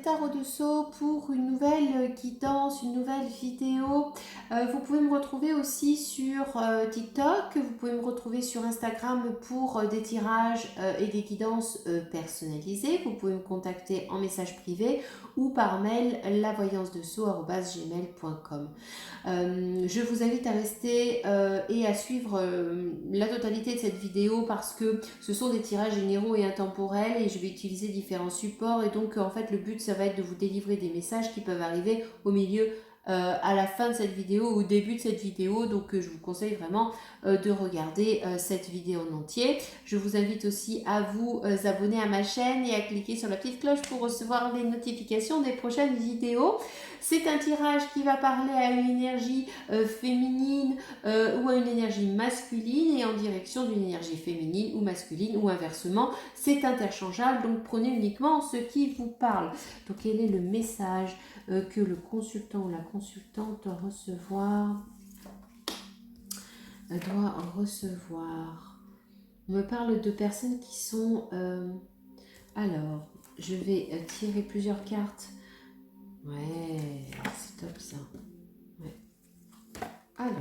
Tarot de Sceaux pour une nouvelle guidance, une nouvelle vidéo. Vous pouvez me retrouver aussi sur TikTok, vous pouvez me retrouver sur Instagram pour des tirages et des guidances personnalisées. Vous pouvez me contacter en message privé ou par mail lavoyancedesceaux@gmail.com. Je vous invite à rester et à suivre la totalité de cette vidéo parce que ce sont des tirages généraux et intemporels et je vais utiliser différents supports et donc en fait le but ça va être de vous délivrer des messages qui peuvent arriver au milieu à la fin de cette vidéo ou au début de cette vidéo, donc je vous conseille vraiment de regarder cette vidéo en entier. Je vous invite aussi à vous abonner à ma chaîne et à cliquer sur la petite cloche pour recevoir les notifications des prochaines vidéos. C'est un tirage qui va parler à une énergie féminine ou à une énergie masculine et en direction d'une énergie féminine ou masculine ou inversement. C'est interchangeable, donc prenez uniquement ce qui vous parle. Donc quel est le message que le consultant ou la consultante doit recevoir? On me parle de personnes qui sont... alors, je vais tirer plusieurs cartes. Ouais, c'est top ça. Ouais. Alors.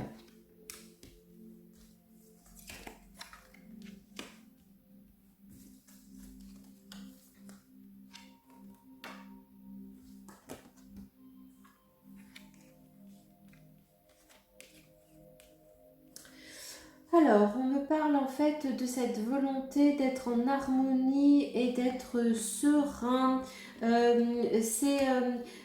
Alors, on me parle en fait de cette volonté d'être en harmonie et d'être serein.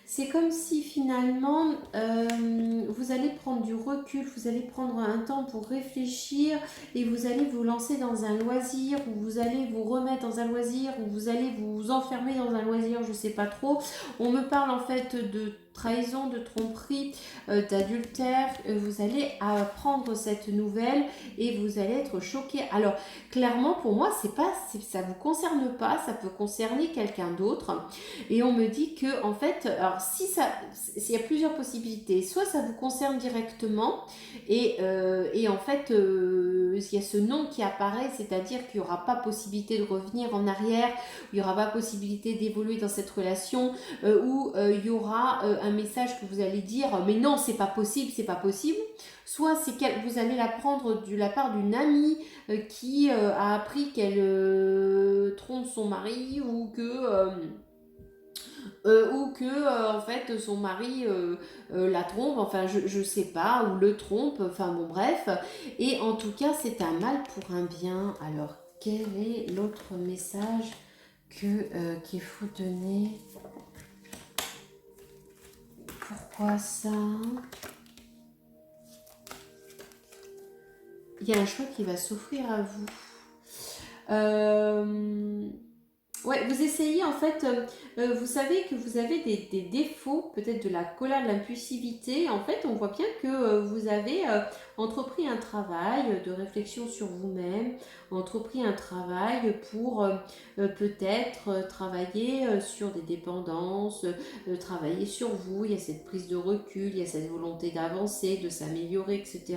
C'est comme si finalement vous allez prendre du recul, vous allez prendre un temps pour réfléchir et vous allez vous lancer dans un loisir ou vous allez vous remettre dans un loisir ou vous allez vous enfermer dans un loisir, je sais pas trop. On me parle en fait de trahison, de tromperie, d'adultère. Vous allez apprendre cette nouvelle et vous allez être choqué. Alors clairement pour moi ça vous concerne pas, ça peut concerner quelqu'un d'autre et on me dit que en fait alors s'il y a plusieurs possibilités, soit ça vous concerne directement et en fait il y a ce nom qui apparaît, c'est-à-dire qu'il n'y aura pas possibilité de revenir en arrière, il n'y aura pas possibilité d'évoluer dans cette relation où il y aura un message que vous allez dire mais non c'est pas possible, c'est pas possible. Soit c'est vous allez l'apprendre de la part d'une amie qui a appris qu'elle trompe son mari ou que en fait son mari la trompe, enfin je sais pas, ou le trompe, enfin bon bref. Et en tout cas c'est un mal pour un bien. Alors quel est l'autre message qu'il faut donner? Pourquoi ça? Il y a un choix qui va s'offrir à vous. Ouais, vous essayez en fait, vous savez que vous avez des défauts, peut-être de la colère, de l'impulsivité. En fait, on voit bien que vous avez entrepris un travail de réflexion sur vous-même, entrepris un travail pour peut-être travailler sur des dépendances, travailler sur vous. Il y a cette prise de recul, il y a cette volonté d'avancer, de s'améliorer, etc.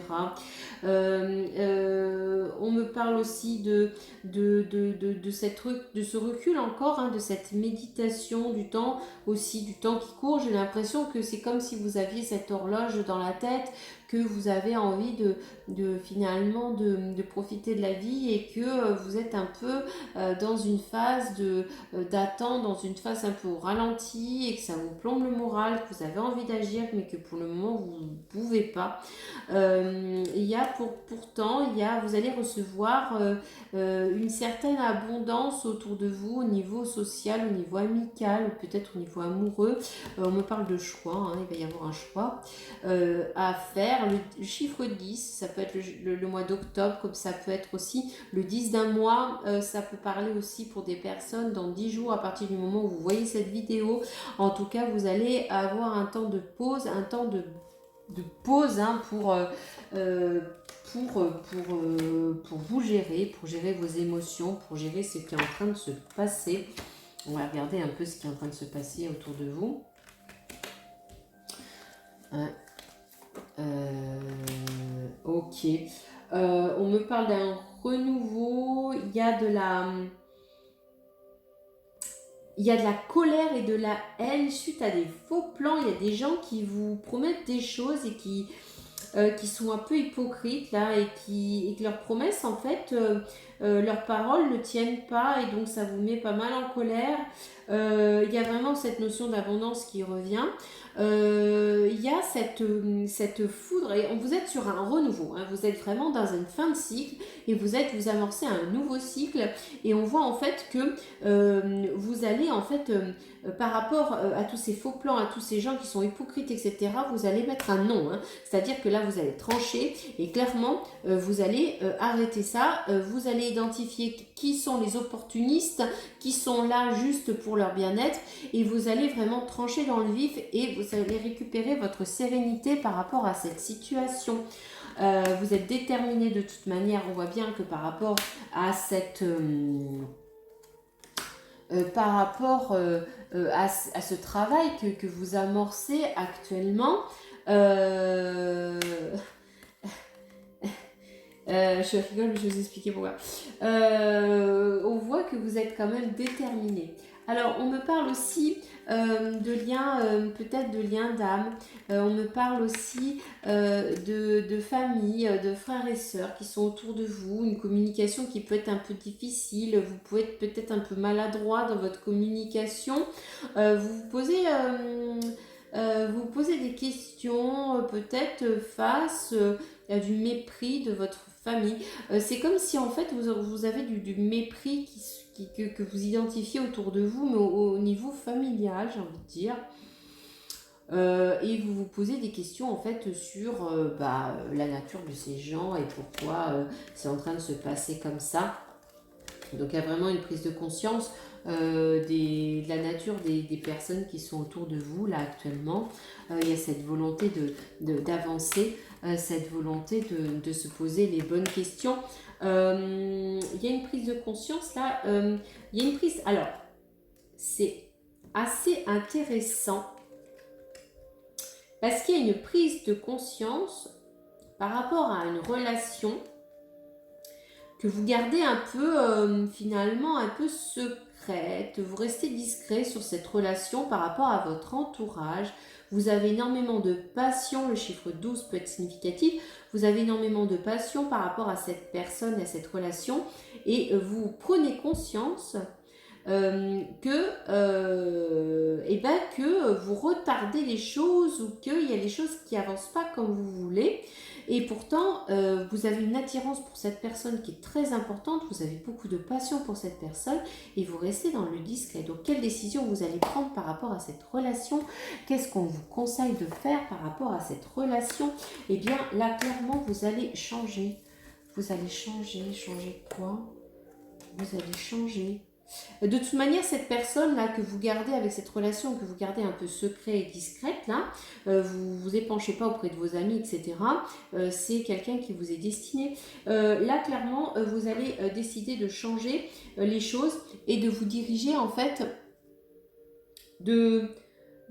On me parle aussi de ce recul encore, hein, de cette méditation du temps, aussi du temps qui court. J'ai l'impression que c'est comme si vous aviez cette horloge dans la tête, que vous avez envie finalement de profiter de la vie et que vous êtes un peu dans une phase d'attente, dans une phase un peu au ralenti et que ça vous plombe le moral, que vous avez envie d'agir mais que pour le moment vous ne pouvez pas. Il y a pourtant, vous allez recevoir une certaine abondance autour de vous au niveau social, au niveau amical, ou peut-être au niveau amoureux. On me parle de choix, hein, il va y avoir un choix à faire. Le chiffre 10, ça peut être le mois d'octobre, comme ça peut être aussi le 10 d'un mois. Ça peut parler aussi pour des personnes dans 10 jours à partir du moment où vous voyez cette vidéo. En tout cas, vous allez avoir un temps de pause, un temps de pause hein, pour vous gérer, pour gérer vos émotions, pour gérer ce qui est en train de se passer. On va regarder un peu ce qui est en train de se passer autour de vous. Ok. On me parle d'un renouveau. Il il y a de la colère et de la haine suite à des faux plans. Il y a des gens qui vous promettent des choses et qui sont un peu hypocrites là et que leurs promesses en fait, leurs paroles ne tiennent pas et donc ça vous met pas mal en colère. Il y a vraiment cette notion d'abondance qui revient. Il y a cette foudre et vous êtes sur un renouveau, hein. Vous êtes vraiment dans une fin de cycle et vous amorcez un nouveau cycle et on voit en fait que vous allez en fait par rapport à tous ces faux plans, à tous ces gens qui sont hypocrites, etc., vous allez mettre un non, hein. C'est-à-dire que là, vous allez trancher et clairement, vous allez arrêter ça. Vous allez identifier qui sont les opportunistes, qui sont là juste pour leur bien-être et vous allez vraiment trancher dans le vif et vous allez récupérer votre sérénité par rapport à cette situation. Vous êtes déterminé de toute manière. On voit bien que par rapport à cette... par rapport à ce travail que vous amorcez actuellement, je rigole, mais je vais vous expliquer pourquoi. On voit que vous êtes quand même déterminé. Alors, on me parle aussi de liens, peut-être de liens d'âme. On me parle aussi de famille, de frères et sœurs qui sont autour de vous. Une communication qui peut être un peu difficile. Vous pouvez être peut-être un peu maladroit dans votre communication. Vous posez des questions, peut-être face à du mépris de votre famille. C'est comme si en fait vous avez du mépris que vous identifiez autour de vous, mais au niveau familial, j'ai envie de dire. Et vous vous posez des questions en fait sur la nature de ces gens et pourquoi c'est en train de se passer comme ça. Donc il y a vraiment une prise de conscience de la nature des personnes qui sont autour de vous là actuellement. Il y a cette volonté d'avancer, cette volonté de se poser les bonnes questions. Il y a une prise de conscience là. Il y a une prise... Alors, c'est assez intéressant parce qu'il y a une prise de conscience par rapport à une relation que vous gardez un peu, finalement, un peu secrète. Vous restez discret sur cette relation par rapport à votre entourage. Vous avez énormément de passion, le chiffre 12 peut être significatif. Vous avez énormément de passion par rapport à cette personne, à cette relation. Et vous prenez conscience que vous retardez les choses ou qu'il y a des choses qui n'avancent pas comme vous voulez. Et pourtant, vous avez une attirance pour cette personne qui est très importante, vous avez beaucoup de passion pour cette personne et vous restez dans le discret. Donc, quelle décision vous allez prendre par rapport à cette relation? Qu'est-ce qu'on vous conseille de faire par rapport à cette relation? Eh bien, là, clairement, vous allez changer. Vous allez changer quoi? Vous allez changer. De toute manière, cette personne-là que vous gardez avec cette relation, que vous gardez un peu secret et discrète, là, vous vous épanchez pas auprès de vos amis, etc. C'est quelqu'un qui vous est destiné. Là, clairement, vous allez décider de changer les choses et de vous diriger, en fait,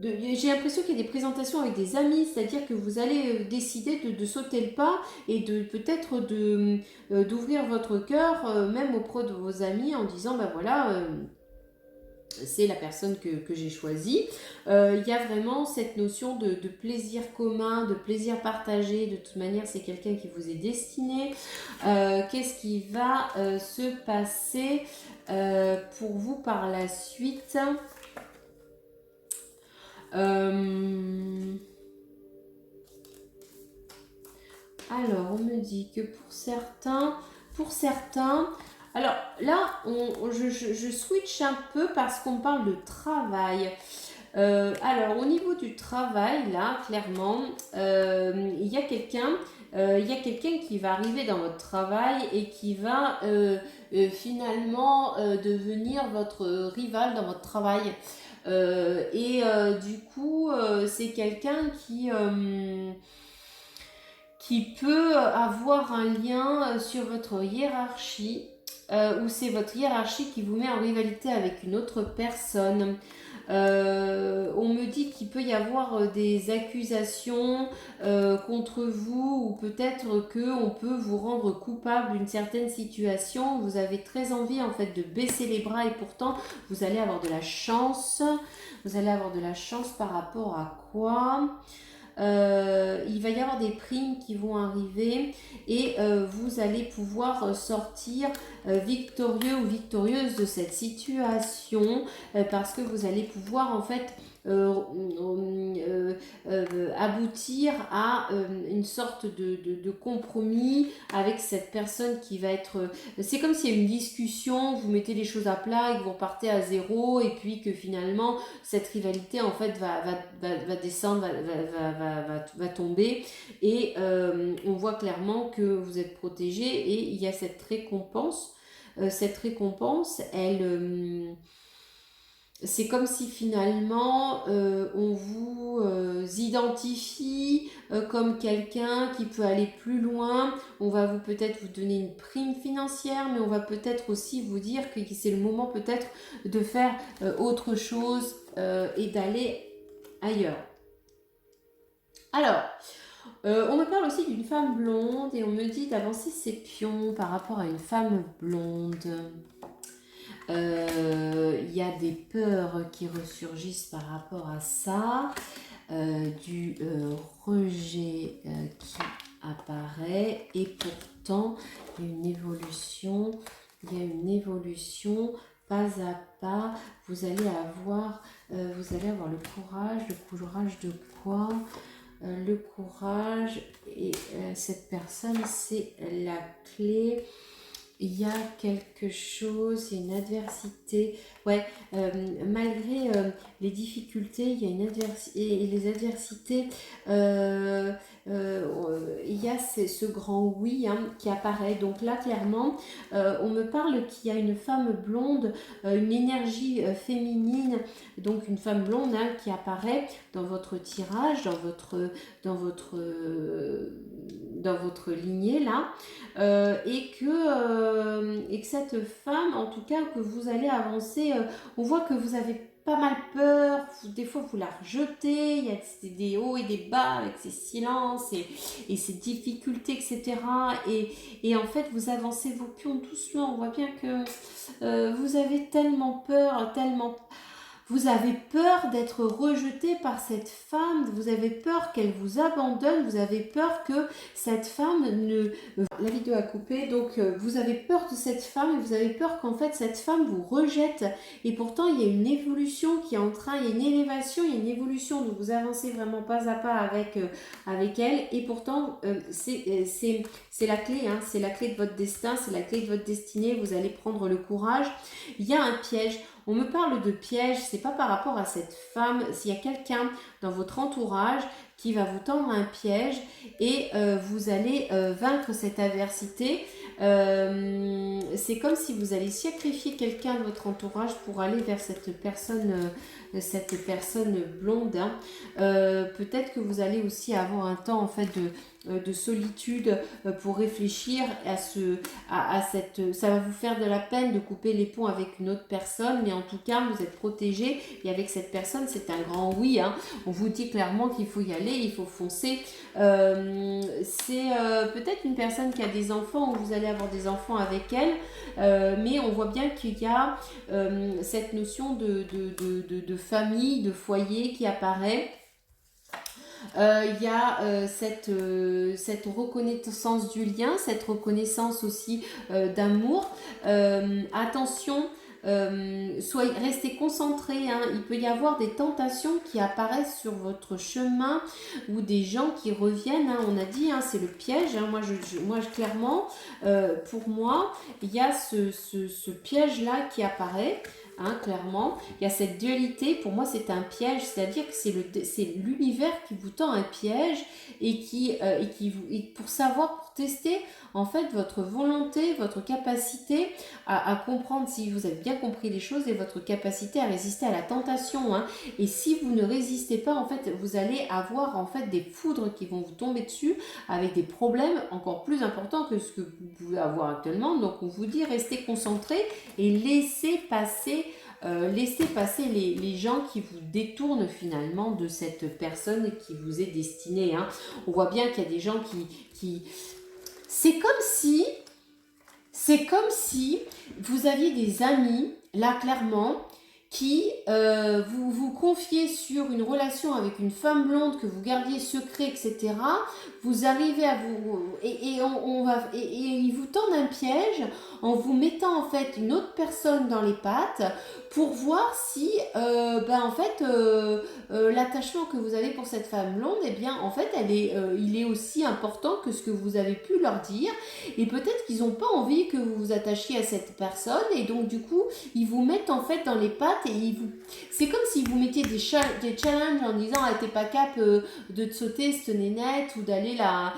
j'ai l'impression qu'il y a des présentations avec des amis, c'est-à-dire que vous allez décider de sauter le pas et de peut-être d'ouvrir votre cœur, même auprès de vos amis, en disant, ben voilà, c'est la personne que j'ai choisie. Il y a vraiment cette notion de plaisir commun, de plaisir partagé. De toute manière, c'est quelqu'un qui vous est destiné. Qu'est-ce qui va se passer pour vous par la suite ? Alors, on me dit que pour certains, alors là, je switch un peu parce qu'on parle de travail. Alors, au niveau du travail, là, clairement, il y a quelqu'un qui va arriver dans votre travail et qui va finalement devenir votre rival dans votre travail. Du coup, c'est quelqu'un qui peut avoir un lien sur votre hiérarchie. ou c'est votre hiérarchie qui vous met en rivalité avec une autre personne. On me dit qu'il peut y avoir des accusations contre vous ou peut-être qu'on peut vous rendre coupable d'une certaine situation. Vous avez très envie en fait de baisser les bras et pourtant vous allez avoir de la chance. Vous allez avoir de la chance par rapport à quoi? Il va y avoir des primes qui vont arriver et vous allez pouvoir sortir victorieux ou victorieuse de cette situation parce que vous allez pouvoir en fait aboutir à une sorte de compromis avec cette personne qui va être... c'est comme s'il y a une discussion, vous mettez les choses à plat et que vous repartez à zéro et puis que finalement cette rivalité en fait va descendre, va tomber et on voit clairement que vous êtes protégé et il y a cette récompense. Cette récompense, elle... c'est comme si finalement on vous identifie comme quelqu'un qui peut aller plus loin. On va peut-être vous donner une prime financière, mais on va peut-être aussi vous dire que c'est le moment peut-être de faire autre chose et d'aller ailleurs. Alors, on me parle aussi d'une femme blonde et on me dit d'avancer ses pions par rapport à une femme blonde. Il y a des peurs qui ressurgissent par rapport à ça, du rejet qui apparaît et pourtant il y a une évolution pas à pas. Vous allez avoir le courage de quoi? Le courage et cette personne c'est la clé. Il y a quelque chose, il y a une adversité. Ouais, malgré les difficultés, il y a une adversité et les adversités. Il y a ce grand oui qui apparaît. Donc là, clairement, on me parle qu'il y a une femme blonde, une énergie féminine, donc une femme blonde qui apparaît dans votre tirage, dans votre lignée là, et que cette femme, en tout cas, que vous allez avancer, on voit que vous avez pas mal peur, des fois vous la rejetez, il y a des hauts et des bas avec ces silences et ces difficultés, etc. Et en fait, vous avancez vos pions doucement, on voit bien que vous avez tellement peur, vous avez peur d'être rejeté par cette femme, vous avez peur qu'elle vous abandonne, vous avez peur que cette femme ne... La vidéo a coupé, donc vous avez peur de cette femme et vous avez peur qu'en fait cette femme vous rejette. Et pourtant, il y a une évolution qui est en train, il y a une élévation, il y a une évolution, donc vous avancez vraiment pas à pas avec elle. Et pourtant, c'est la clé, c'est la clé de votre destin, c'est la clé de votre destinée, vous allez prendre le courage. Il y a un piège. On me parle de piège, c'est pas par rapport à cette femme, s'il y a quelqu'un dans votre entourage qui va vous tendre un piège et vous allez vaincre cette adversité. C'est comme si vous allez sacrifier quelqu'un de votre entourage pour aller vers cette personne blonde. Peut-être que vous allez aussi avoir un temps en fait de solitude pour réfléchir à cette... Ça va vous faire de la peine de couper les ponts avec une autre personne, mais en tout cas, vous êtes protégé et avec cette personne, c'est un grand oui. On vous dit clairement qu'il faut y aller, il faut foncer. C'est peut-être une personne qui a des enfants ou vous allez avoir des enfants avec elle, mais on voit bien qu'il y a cette notion de famille, de foyer qui apparaît. Il y a cette reconnaissance du lien, cette reconnaissance aussi d'amour. Attention, restez concentrés. Il peut y avoir des tentations qui apparaissent sur votre chemin ou des gens qui reviennent. On a dit, c'est le piège. Moi, clairement, pour moi, il y a ce piège-là qui apparaît. hein, clairement. Il y a cette dualité, pour moi c'est un piège, c'est-à-dire que c'est l'univers qui vous tend un piège et pour savoir, pour tester en fait votre volonté, votre capacité à comprendre si vous avez bien compris les choses et votre capacité à résister à la tentation, hein. Et si vous ne résistez pas, en fait, vous allez avoir en fait des foudres qui vont vous tomber dessus avec des problèmes encore plus importants que ce que vous pouvez avoir actuellement. Donc on vous dit restez concentré et laissez passer les gens qui vous détournent finalement de cette personne qui vous est destinée, hein. On voit bien qu'il y a des gens qui... C'est comme si vous aviez des amis, là clairement, qui vous confiez sur une relation avec une femme blonde que vous gardiez secret, etc. Vous arrivez à vous... Et ils vous tendent un piège en vous mettant en fait une autre personne dans les pattes pour voir si l'attachement que vous avez pour cette femme blonde, eh bien en fait il est aussi important que ce que vous avez pu leur dire, et peut-être qu'ils n'ont pas envie que vous vous attachiez à cette personne, et donc du coup ils vous mettent en fait dans les pattes et c'est comme si vous mettiez des challenges en disant t'es pas cap de te sauter cette nénette ou d'aller là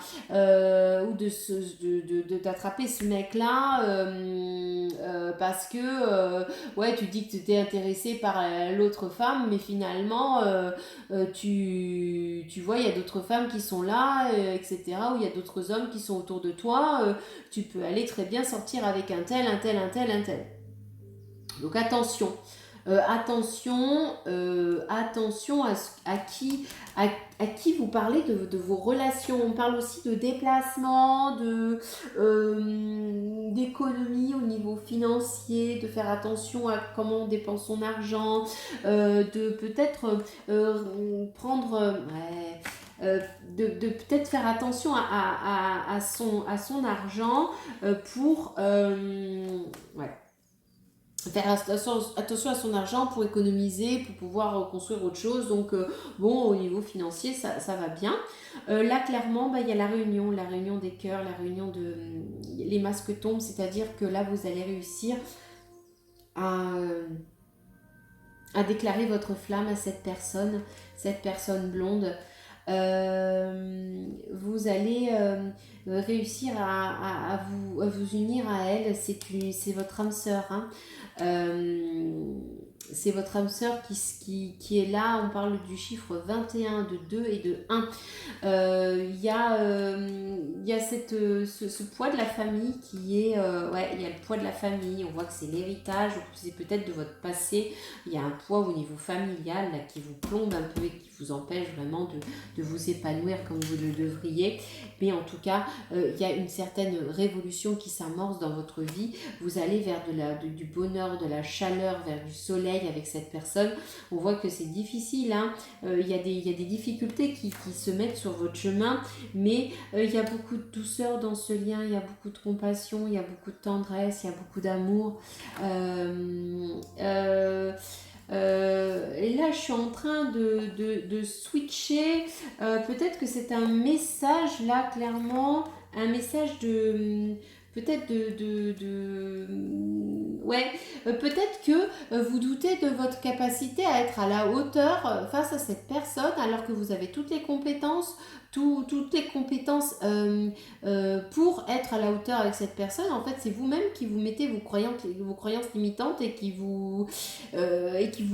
ou de t'attraper ce mec là parce que ouais tu dis que tu t'es intéressé par l'autre femme, mais finalement tu vois il y a d'autres femmes qui sont là, etc., ou il y a d'autres hommes qui sont autour de toi, tu peux aller très bien sortir avec un tel. Donc attention, attention à qui vous parlez de vos relations. On parle aussi de déplacement, d'économie au niveau financier, de faire attention à comment on dépense son argent, de peut-être prendre... de peut-être faire attention à son argent pour... ouais. Faire attention à son argent pour économiser, pour pouvoir construire autre chose. Donc bon, au niveau financier ça va bien. Là clairement il y a la réunion des cœurs, la réunion de les masques tombent, c'est-à-dire que là vous allez réussir à déclarer votre flamme à cette personne blonde. Vous allez réussir à vous unir à elle. C'est votre âme sœur, hein. C'est votre âme sœur qui est là. On parle du chiffre 21, de 2 et de 1. Il y a ce poids de la famille qui est... il y a le poids de la famille. On voit que c'est l'héritage, c'est peut-être de votre passé. Il y a un poids au niveau familial là, qui vous plombe un peu et qui vous empêche vraiment de vous épanouir comme vous le devriez. Mais en tout cas, il y a une certaine révolution qui s'amorce dans votre vie. Vous allez vers du bonheur, de la chaleur, vers du soleil avec cette personne. On voit que c'est difficile, hein. Il y a des difficultés qui se mettent sur votre chemin, mais il y a beaucoup de douceur dans ce lien, il y a beaucoup de compassion, il y a beaucoup de tendresse, il y a beaucoup d'amour. Et là je suis en train de switcher, peut-être que c'est un message là clairement, un message de peut-être ouais, peut-être que vous doutez de votre capacité à être à la hauteur face à cette personne alors que vous avez toutes les compétences pour être à la hauteur avec cette personne. En fait c'est vous-même qui vous mettez vos croyances limitantes et qui vous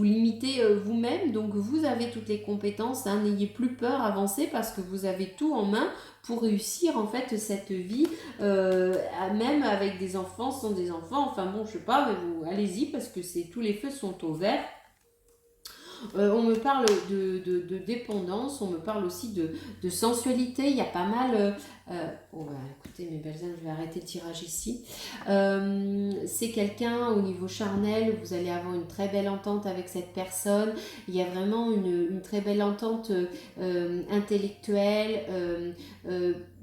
limitez vous-même. Donc vous avez toutes les compétences, hein. N'ayez plus peur, avancez parce que vous avez tout en main pour réussir en fait cette vie, même avec des enfants, sans des enfants, enfin bon je sais pas, mais vous allez-y parce que tous les feux sont au vert. On me parle de dépendance, on me parle aussi de sensualité, il y a pas mal... écoutez mes belles âmes, je vais arrêter le tirage ici. C'est quelqu'un au niveau charnel, vous allez avoir une très belle entente avec cette personne, il y a vraiment une très belle entente intellectuelle,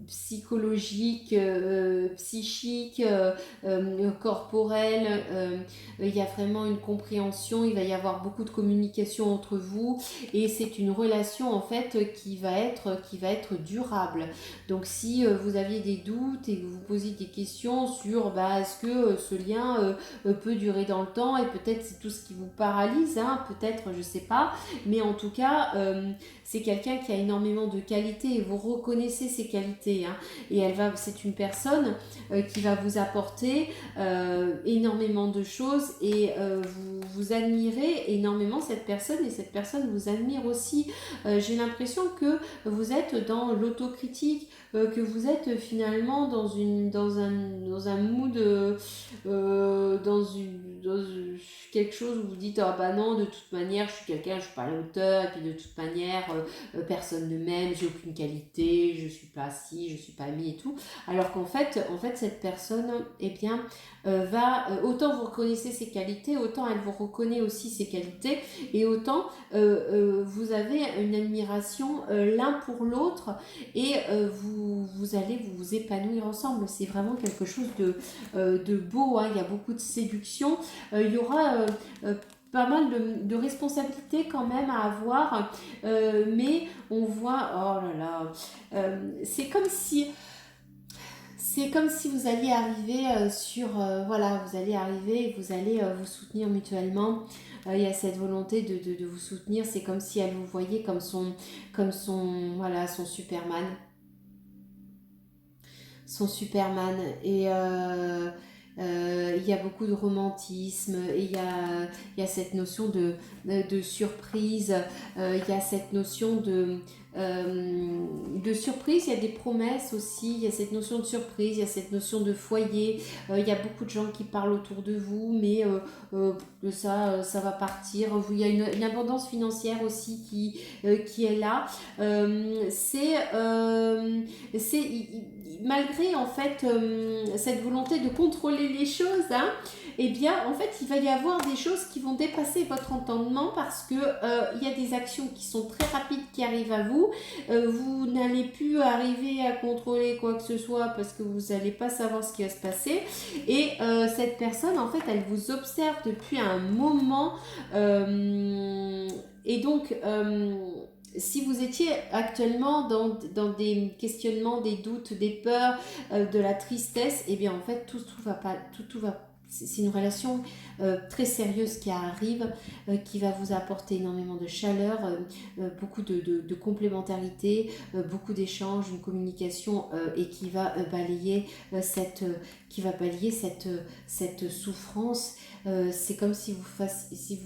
psychologique, psychique, corporelle. Il y a vraiment une compréhension, il va y avoir beaucoup de communication entre vous et c'est une relation en fait qui va être durable. Donc si vous aviez des doutes et que vous vous posiez des questions sur est-ce que ce lien peut durer dans le temps et peut-être c'est tout ce qui vous paralyse, hein, peut-être, je sais pas, mais en tout cas c'est quelqu'un qui a énormément de qualités et vous reconnaissez ses qualités, hein, et c'est une personne qui va vous apporter énormément de choses et vous admirez énormément cette personne et cette personne vous admire aussi. J'ai l'impression que vous êtes dans l'autocritique, que vous êtes finalement dans un mood, quelque chose où vous dites ah bah non, de toute manière je suis quelqu'un, je suis pas à la hauteur et puis de toute manière personne ne m'aime, j'ai aucune qualité, je suis pas ci, je suis pas amie et tout. Alors qu'en fait cette personne eh bien autant vous reconnaissez ses qualités, autant elle vous reconnaît aussi ses qualités et autant vous avez une admiration l'un pour l'autre et vous allez vous épanouir ensemble. C'est vraiment quelque chose de beau, hein. Il y a beaucoup de séduction, il y aura pas mal de responsabilités quand même à avoir, mais on voit, oh là là, c'est comme si vous alliez arriver voilà, vous allez arriver et vous allez vous soutenir mutuellement. Il y a cette volonté de vous soutenir, c'est comme si elle vous voyait voilà, son Superman. Et il y a beaucoup de romantisme, et il y a cette notion de surprise, il y a cette notion de surprise, il y a des promesses aussi, il y a cette notion de surprise, il y a cette notion de foyer, il y a beaucoup de gens qui parlent autour de vous, mais ça va partir. Il y a une abondance financière aussi qui est là. Malgré en fait cette volonté de contrôler les choses, hein, eh bien en fait il va y avoir des choses qui vont dépasser votre entendement parce que il y a des actions qui sont très rapides qui arrivent à vous. Vous n'allez plus arriver à contrôler quoi que ce soit parce que vous n'allez pas savoir ce qui va se passer et cette personne en fait elle vous observe depuis un moment, et donc si vous étiez actuellement dans des questionnements, des doutes, des peurs, de la tristesse, et eh bien en fait tout va pas, tout va. C'est une relation très sérieuse qui arrive, qui va vous apporter énormément de chaleur, beaucoup de complémentarité, beaucoup d'échanges, une communication et qui va balayer cette souffrance. C'est comme si vous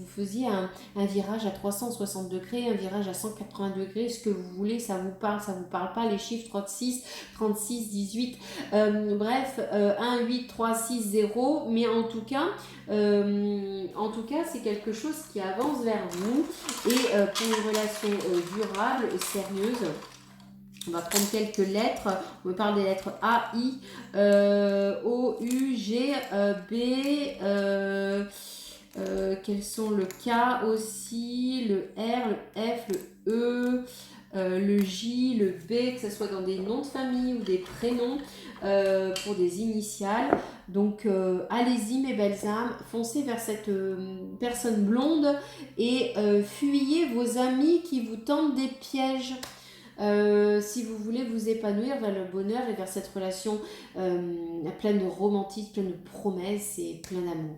faisiez un virage à 360 degrés, un virage à 180 degrés, ce que vous voulez, ça vous parle pas, les chiffres 36, 18, bref, 1, 8, 3, 6, 0, mais en tout cas, c'est quelque chose qui avance vers vous et pour une relation durable, sérieuse. On va prendre quelques lettres. On va parler des lettres A, I, O, U, G, B. Quels sont le K aussi, le R, le F, le E, le J, le B, que ce soit dans des noms de famille ou des prénoms pour des initiales. Donc allez-y mes belles âmes, foncez vers cette personne blonde et fuyez vos amis qui vous tendent des pièges. Si vous voulez vous épanouir vers le bonheur et vers cette relation pleine de romantisme, pleine de promesses et pleine d'amour.